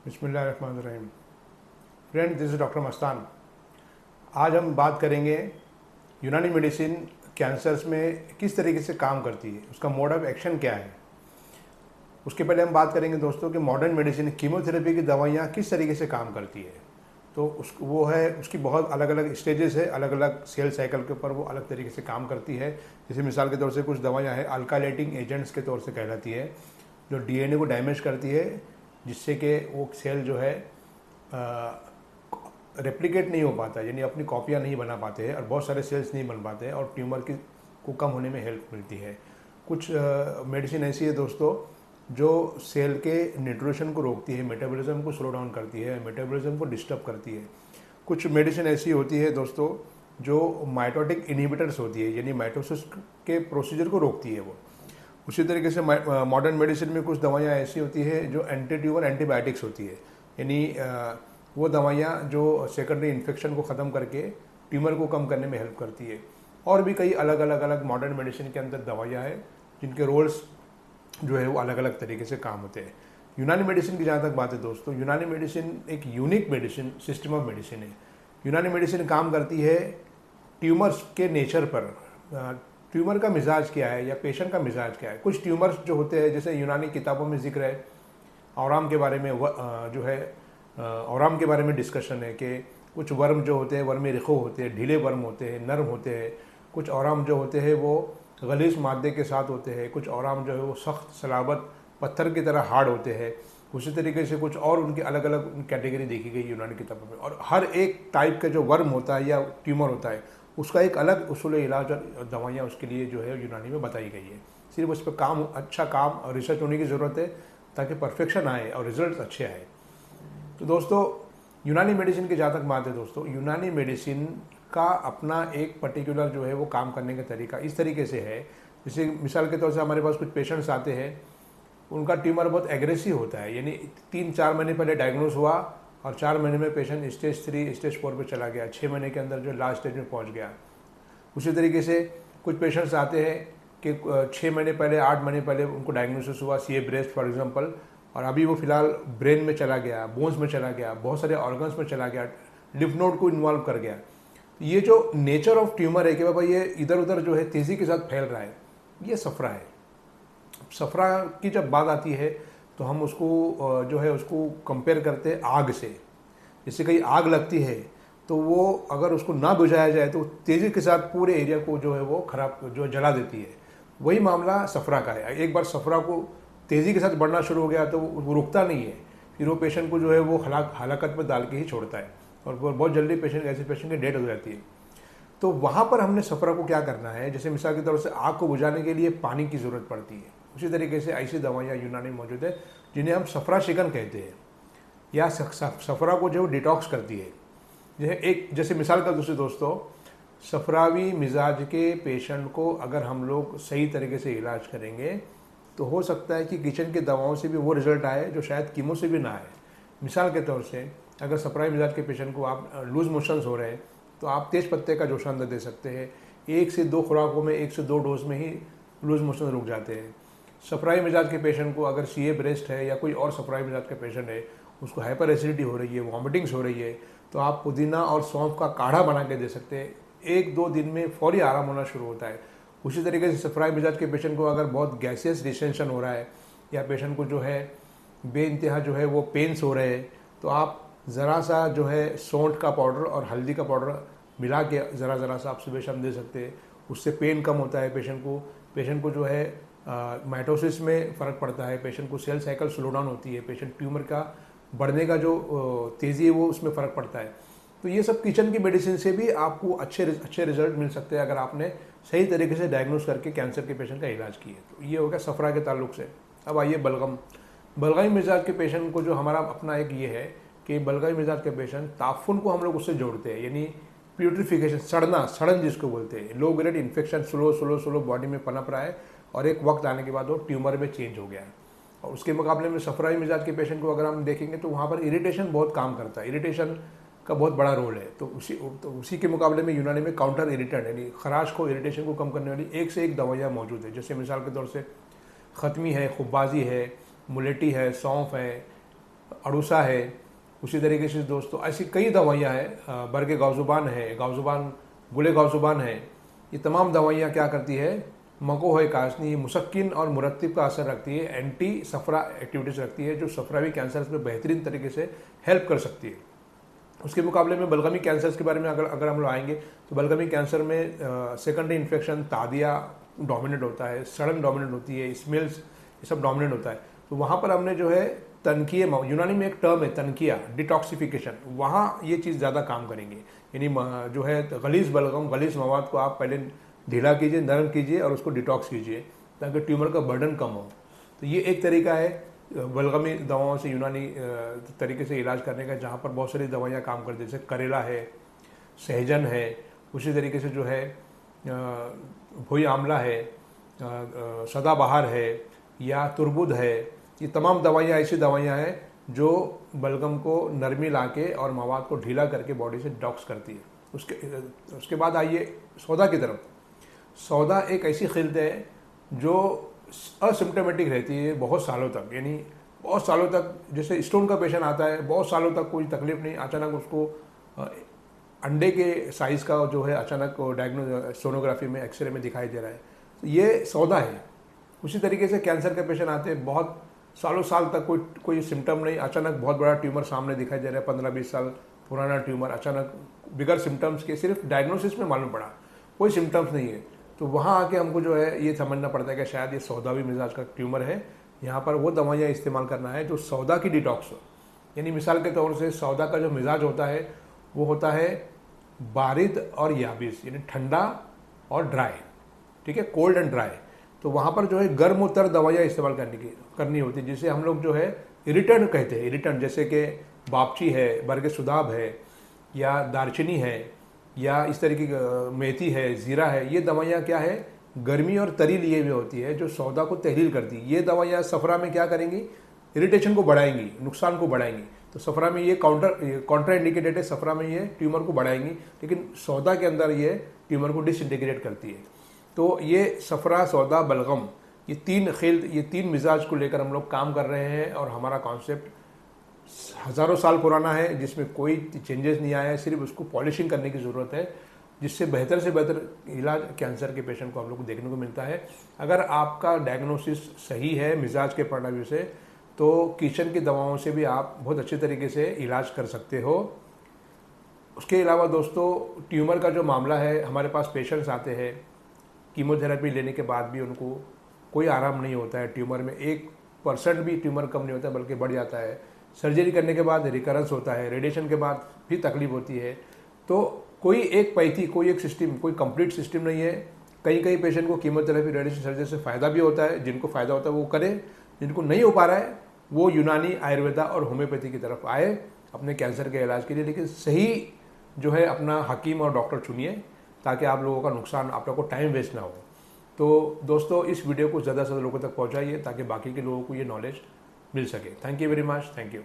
बिस्मिल्लाहिर्रहमानिर्रहीम। Friend, this is doctor Mastan. आज हम बात करेंगे यूनानी मेडिसिन कैंसर्स में किस तरीके से काम करती है, उसका मोड ऑफ एक्शन क्या है। उसके पहले हम बात करेंगे दोस्तों कि मॉडर्न मेडिसिन कीमोथेरेपी की दवाइयाँ किस तरीके से काम करती है। तो उसकी बहुत अलग अलग स्टेजेस है, अलग अलग सेल साइकिल के ऊपर वो अलग तरीके से काम करती है। जैसे मिसाल के तौर से कुछ दवाइयाँ हैं अल्काइलेटिंग एजेंट्स के तौर से कहलाती है, जो डीएनए को डैमेज करती है, जिससे कि वो सेल जो है रेप्लिकेट नहीं हो पाता, यानी अपनी कॉपियाँ नहीं बना पाते हैं और बहुत सारे सेल्स नहीं बन पाते हैं और ट्यूमर की को कम होने में हेल्प मिलती है। कुछ मेडिसिन ऐसी है दोस्तों जो सेल के न्यूट्रिशन को रोकती है, मेटाबॉलिज्म को स्लो डाउन करती है, मेटाबॉलिज्म को डिस्टर्ब करती है। कुछ मेडिसिन ऐसी होती है दोस्तों जो माइटोटिक इनहिबिटर्स होती है, यानी माइटोसिस के प्रोसीजर को रोकती है वो। उसी तरीके से मॉडर्न मेडिसिन में कुछ दवाइयाँ ऐसी होती है जो एंटी ट्यूमर एंटीबायोटिक्स होती है, यानी वो दवाइयाँ जो सेकेंडरी इन्फेक्शन को ख़त्म करके ट्यूमर को कम करने में हेल्प करती है। और भी कई अलग अलग मॉडर्न मेडिसिन के अंदर दवाइयाँ हैं जिनके रोल्स जो है वो अलग अलग तरीके से काम होते हैं। यूनानी मेडिसिन की जहाँ तक बात है दोस्तों, यूनानी मेडिसिन एक unique medicine system of medicine है। यूनानी मेडिसिन काम करती है ट्यूमर्स के नेचर पर, ट्यूमर का मिजाज क्या है या पेशेंट का मिजाज क्या है। कुछ ट्यूमर्स जो होते हैं, जैसे यूनानी किताबों में जिक्र है औराम के बारे में, जो है औराम के बारे में डिस्कशन है कि कुछ वर्म जो होते हैं वर्मी रिखो होते हैं, ढीले वर्म होते हैं, नर्म होते हैं। कुछ औराम जो होते हैं वो गलीज मादे के साथ होते हैं, कुछ औराम जो है वो सख्त सलाबत पत्थर की तरह हार्ड होते हैं। उसी तरीके से कुछ और उनकी अलग अलग कैटेगरी देखी गई यूनानी किताबों में, और हर एक टाइप का जो वर्म होता है या ट्यूमर होता है उसका एक अलग उसूल इलाज और दवाइयाँ उसके लिए जो है यूनानी में बताई गई है। सिर्फ उस पर अच्छा काम और रिसर्च होने की ज़रूरत है ताकि परफेक्शन आए और रिजल्ट अच्छे आए। तो दोस्तों, यूनानी मेडिसिन की जहाँ तक बात है दोस्तों, यूनानी मेडिसिन का अपना एक पर्टिकुलर जो है वो काम करने का तरीका इस तरीके से है। जैसे मिसाल के तौर से हमारे पास कुछ पेशेंट्स आते हैं, उनका ट्यूमर बहुत एग्रेसिव होता है, यानी 3-4 महीने पहले डायग्नोज हुआ और 4 महीने में पेशेंट स्टेज 3 स्टेज 4 पे चला गया, 6 महीने के अंदर जो लास्ट स्टेज में पहुंच गया। उसी तरीके से कुछ पेशेंट्स आते हैं कि 6 महीने पहले 8 महीने पहले उनको डायग्नोसिस हुआ सीए ब्रेस्ट फॉर एग्जांपल, और अभी वो फिलहाल ब्रेन में चला गया, बोन्स में चला गया, बहुत सारे ऑर्गन्स में चला गया, लिम्फ नोड को इन्वॉल्व कर गया। ये जो नेचर ऑफ ट्यूमर है कि बाबा ये इधर उधर जो है तेज़ी के साथ फैल रहा है, ये सफरा है। सफरा की जब बात आती है तो हम उसको जो है उसको कंपेयर करते हैं आग से। जैसे कहीं आग लगती है तो वो अगर उसको ना बुझाया जाए तो तेज़ी के साथ पूरे एरिया को जो है वो खराब जो जला देती है। वही मामला सफरा का है। एक बार सफरा को तेज़ी के साथ बढ़ना शुरू हो गया तो वो रुकता नहीं है, फिर वो पेशेंट को जो है वो हलाकत में डाल के ही छोड़ता है और बहुत जल्दी ऐसे पेशेंट की डेथ हो जाती है। तो वहाँ पर हमने सफरा को क्या करना है, जैसे मिसाल के तौर से आग को बुझाने के लिए पानी की ज़रूरत पड़ती है, उसी तरीके से ऐसी दवाइयाँ यूनानी मौजूद है जिन्हें हम सफरा शिकन कहते हैं, या सफरा को जो डिटॉक्स करती है। जैसे मिसाल का दूसरे दोस्तों, सफरावी मिजाज के पेशेंट को अगर हम लोग सही तरीके से इलाज करेंगे तो हो सकता है कि किचन की दवाओं से भी वो रिजल्ट आए जो शायद कीमो से भी ना आए। मिसाल के तौर से अगर सफरावी मिजाज के पेशेंट को आप लूज मोशंस हो रहे हैं तो आप तेज पत्ते का जोशान दे सकते हैं। 1 से 2 खुराकों में 1 से 2 डोज में ही लूज मोशन रुक जाते हैं। सफराई मिजाज के पेशेंट को अगर सीए ब्रेस्ट है या कोई और सफराई मिजाज का पेशेंट है, उसको हाइपर एसिडिटी हो रही है, वॉमिटिंग्स हो रही है, तो आप पुदीना और सौंफ का काढ़ा बना के दे सकते हैं। 1-2 दिन में फौरी आराम होना शुरू होता है। उसी तरीके से सफराई मिजाज के पेशेंट को अगर बहुत गैसियस डिस्टेंशन हो रहा है या पेशेंट को जो है बेइंतहा जो है वो पेन्स हो रहे हैं, तो आप ज़रा सा जो है सौंठ का पाउडर और हल्दी का पाउडर मिला के ज़रा सा आप सुबह शाम दे सकते हैं। उससे पेन कम होता है पेशेंट को जो है माइटोसिस में फ़र्क पड़ता है, पेशेंट को सेल साइकिल स्लो डाउन होती है, पेशेंट ट्यूमर का बढ़ने का जो तेज़ी है वो उसमें फ़र्क पड़ता है। तो ये सब किचन की मेडिसिन से भी आपको अच्छे रिजल्ट मिल सकते हैं अगर आपने सही तरीके से डायग्नोस करके कैंसर के पेशेंट का इलाज किए। तो ये हो गया सफरा के ताल्लुक से। अब आइए बलगमी मिजाज के पेशेंट को जो हमारा अपना एक ये है कि बलगमी मिजाज के पेशेंट ताफुन को हम लोग उससे जोड़ते हैं, यानी प्यूट्रिफिकेशन, सड़न जिसको बोलते हैं। Low grade infection slow body में पनप रहा है और एक वक्त आने के बाद वो ट्यूमर में चेंज हो गया है। और उसके मुकाबले में सफराई मिजाज के पेशेंट को अगर हम देखेंगे तो वहाँ पर इरिटेशन बहुत काम करता है, इरिटेशन का बहुत बड़ा रोल है। तो उसी के मुकाबले में यूनानी में काउंटर इरिटेंट यानी खराश को, इरिटेशन को कम करने वाली एक से एक दवाइयाँ मौजूद है। जैसे मिसाल के तौर से ख़त्मी है, खुब्बाजी है, मुलेटी है, सौंफ है, अड़ूसा है। उसी तरीके से दोस्तों ऐसी कई दवाइयाँ हैं, बरगे गाउजुबान है, गाउजुबान गुले गाउजुबान है। ये तमाम दवाइयाँ क्या करती है, मकोह कासनी, मुसक्किन और मुरत्तिब का असर रखती है, एंटी सफरा एक्टिविटीज़ रखती है, जो सफरावी कैंसर्स में बेहतरीन तरीके से हेल्प कर सकती है। उसके मुकाबले में बलगमी कैंसर्स के बारे में अगर हम लोग आएंगे तो बलगमी कैंसर में सेकेंडरी इन्फेक्शन, तादिया डोमिनेट होता है, सड़न डोमिनेट होती है, स्मेल्स ये सब डोमिनेट होता है। तो वहाँ पर हमने जो है तनकिए, यूनानी में एक टर्म है तनकिया, डिटॉक्सिफिकेशन, वहाँ ये चीज़ ज़्यादा काम करेंगे। यानी जो है गलीज बलगम, गलीज मवाद को आप पहले ढीला कीजिए, नरम कीजिए और उसको डिटॉक्स कीजिए ताकि ट्यूमर का बर्डन कम हो। तो ये एक तरीका है बलगमी दवाओं से यूनानी तरीके से इलाज करने का, जहाँ पर बहुत सारी दवाइयाँ काम करती है, जैसे करेला है, सहजन है, उसी तरीके से जो है भोई आंवला है, सदाबहार है या तुरबुद है। ये तमाम दवाइयाँ ऐसी दवाइयाँ हैं जो बलगम को नरमी लाके और मवाद को ढीला करके बॉडी से डिटॉक्स करती है। उसके बाद आइए सौदा की तरफ। सौदा एक ऐसी खिल्त है जो असिम्टोमेटिक रहती है बहुत सालों तक, यानी बहुत सालों तक, जैसे स्टोन का पेशेंट आता है, बहुत सालों तक कोई तकलीफ नहीं, अचानक उसको अंडे के साइज़ का जो है अचानक सोनोग्राफी में, एक्सरे में दिखाई दे रहा है, तो ये सौदा है। उसी तरीके से कैंसर के पेशेंट आते हैं, बहुत सालों साल तक कोई सिम्टम नहीं, अचानक बहुत बड़ा ट्यूमर सामने दिखाई दे रहा है, 15-20 साल पुराना ट्यूमर अचानक बिगर सिम्टम्स के, सिर्फ डायग्नोसिस में मालूम पड़ा, कोई सिम्टम्स नहीं है। तो वहाँ आके हमको जो है ये समझना पड़ता है कि शायद ये सौदावी मिजाज का ट्यूमर है। यहाँ पर वो दवाइयाँ इस्तेमाल करना है जो सौदा की डिटॉक्स हो। यानी मिसाल के तौर से सौदा का जो मिजाज होता है वो होता है बारिद और याबिस, यानी ठंडा और ड्राई, ठीक है, कोल्ड एंड ड्राई। तो वहाँ पर जो है गर्म उत्तर दवाइयाँ इस्तेमाल करनी होती है, जिसे हम लोग जो है इरिटेंट कहते हैं। इरिटेंट जैसे कि बापची है, बरगे सुदाब है, या दारचीनी है, या इस तरीके की मेथी है, ज़ीरा है। ये दवाइयाँ क्या है, गर्मी और तरी लिए हुए होती है, जो सौदा को तहलील करती है। ये दवाइयाँ सफरा में क्या करेंगी, इरिटेशन को बढ़ाएंगी, नुकसान को बढ़ाएंगी। तो सफरा में ये काउंटर इंडिकेटेड है, सफरा में ये ट्यूमर को बढ़ाएंगी, लेकिन सौदा के अंदर ये ट्यूमर को डिसइंटीग्रेट करती है। तो ये सफरा, सौदा, बलगम, ये तीन मिजाज को लेकर हम लोग काम कर रहे हैं, और हमारा कॉन्सेप्ट हज़ारों साल पुराना है, जिसमें कोई चेंजेस नहीं आया है, सिर्फ उसको पॉलिशिंग करने की ज़रूरत है, जिससे बेहतर से बेहतर इलाज कैंसर के पेशेंट को हम लोग को देखने को मिलता है। अगर आपका डायग्नोसिस सही है मिजाज के पॉइंट ऑफ व्यू से, तो किचन की दवाओं से भी आप बहुत अच्छे तरीके से इलाज कर सकते हो। उसके अलावा दोस्तों, ट्यूमर का जो मामला है, हमारे पास पेशेंट्स आते हैं, कीमोथेरेपी लेने के बाद भी उनको कोई आराम नहीं होता है, ट्यूमर में 1% भी ट्यूमर कम नहीं होता, बल्कि बढ़ जाता है। सर्जरी करने के बाद रिकरेंस होता है, रेडिएशन के बाद भी तकलीफ होती है। तो कोई एक पैथी, कोई एक सिस्टम, कोई कंप्लीट सिस्टम नहीं है। कई पेशेंट को कीमोथेरेपी, रेडिएशन सर्जरी से फ़ायदा भी होता है। जिनको फ़ायदा होता है वो करें, जिनको नहीं हो पा रहा है वो यूनानी, आयुर्वेदा और होम्योपैथी की तरफ आए अपने कैंसर के इलाज के लिए। लेकिन सही जो है अपना हकीम और डॉक्टर चुनिए, ताकि आप लोगों का नुकसान, आप लोगों को टाइम वेस्ट ना हो। तो दोस्तों, इस वीडियो को ज़्यादा से ज़्यादा लोगों तक पहुँचाइए ताकि बाकी के लोगों को ये नॉलेज मिल सके। Thank you very much, thank you.